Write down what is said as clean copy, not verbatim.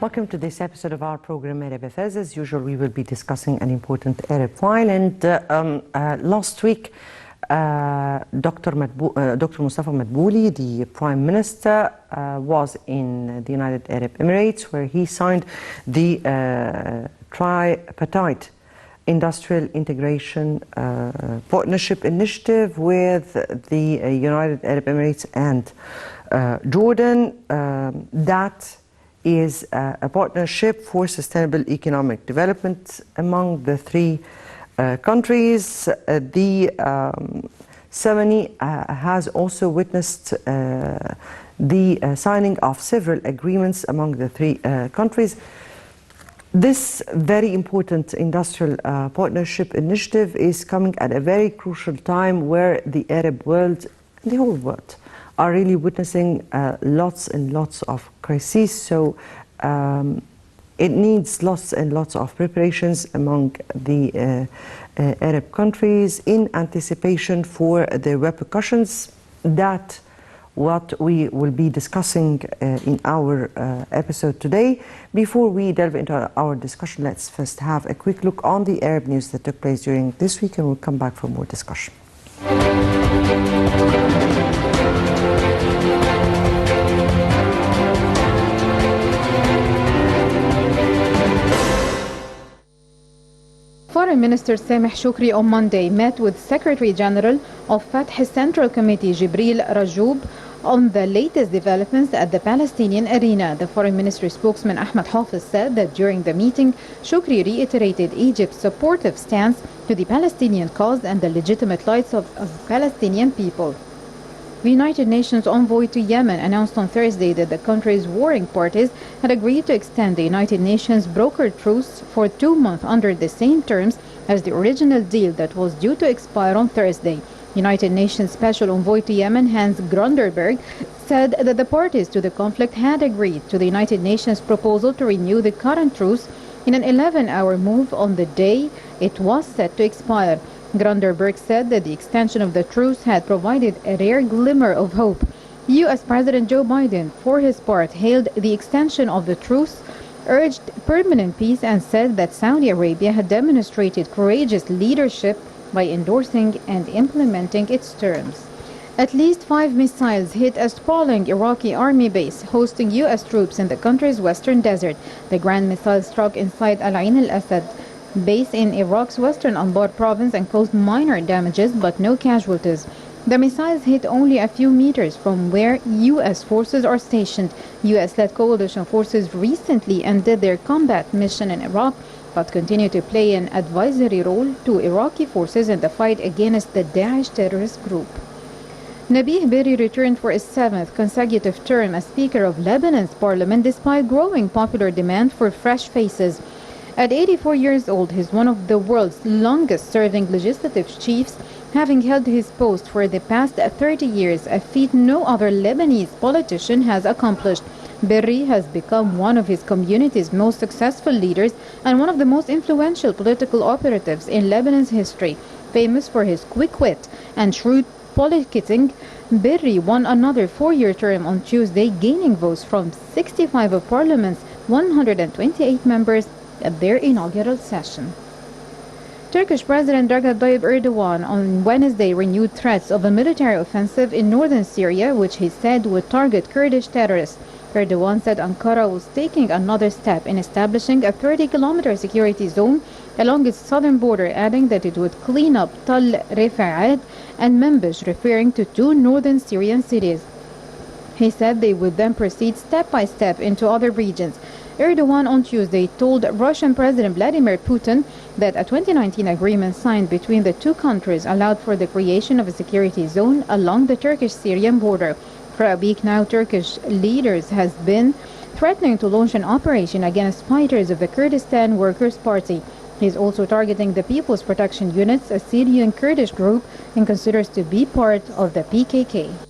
Welcome to this episode of our program Arab Affairs. As usual, we will be discussing an important Arab file. And last week, Dr. Mustafa Madbouli, the Prime Minister, was in the United Arab Emirates, where he signed the tripartite industrial integration partnership initiative with the United Arab Emirates and Jordan. That is a partnership for sustainable economic development among the three countries. The ceremony has also witnessed the signing of several agreements among the three countries. This very important industrial partnership initiative is coming at a very crucial time where the Arab world, the whole world, are really witnessing lots and lots of crises. So it needs lots and lots of preparations among the Arab countries in anticipation for the repercussions. That what we will be discussing in our episode today. Before we delve into our discussion, let's first have a quick look on the Arab news that took place during this week, and we'll come back for more discussion. Foreign Minister Sameh Shoukry on Monday met with Secretary General of Fatah Central Committee Jibril Rajoub on the latest developments at the Palestinian arena. The Foreign Ministry spokesman Ahmed Hafiz said that during the meeting, Shoukry reiterated Egypt's supportive stance to the Palestinian cause and the legitimate rights of Palestinian people. The United Nations envoy to Yemen announced on Thursday that the country's warring parties had agreed to extend the United Nations brokered truce for 2 months under the same terms as the original deal that was due to expire on Thursday. United Nations Special Envoy to Yemen Hans Grunderberg said that the parties to the conflict had agreed to the United Nations proposal to renew the current truce in an 11-hour move on the day it was set to expire. Grunderberg said that the extension of the truce had provided a rare glimmer of hope. U.S. President Joe Biden, for his part, hailed the extension of the truce, urged permanent peace, and said that Saudi Arabia had demonstrated courageous leadership by endorsing and implementing its terms. At least 5 missiles hit a sprawling Iraqi army base hosting U.S. troops in the country's western desert. The Grand missile struck inside Al Ain al-Asad base in Iraq's western Anbar province and caused minor damages but no casualties. The missiles hit only a few meters from where U.S. forces are stationed. U.S.-led coalition forces recently ended their combat mission in Iraq but continue to play an advisory role to Iraqi forces in the fight against the Daesh terrorist group. Nabih Berri returned for his 7th consecutive term as Speaker of Lebanon's parliament despite growing popular demand for fresh faces. At 84 years old, he is one of the world's longest-serving legislative chiefs, having held his post for the past 30 years, a feat no other Lebanese politician has accomplished. Berri has become one of his community's most successful leaders and one of the most influential political operatives in Lebanon's history. Famous for his quick wit and shrewd politicking, Berri won another 4-year term on Tuesday, gaining votes from 65 of Parliament's 128 members at their inaugural session. Turkish President Recep Tayyip Erdogan on Wednesday renewed threats of a military offensive in northern Syria, which he said would target Kurdish terrorists. Erdogan said Ankara was taking another step in establishing a 30-kilometer security zone along its southern border, adding that it would clean up Tal Rifa'at and Manbij, referring to 2 northern Syrian cities. He said they would then proceed step by step into other regions. Erdogan on Tuesday told Russian President Vladimir Putin that a 2019 agreement signed between the two countries allowed for the creation of a security zone along the Turkish-Syrian border. For a week now, Turkish leaders has been threatening to launch an operation against fighters of the Kurdistan Workers' Party. He is also targeting the People's Protection Units, a Syrian Kurdish group, and considers to be part of the PKK.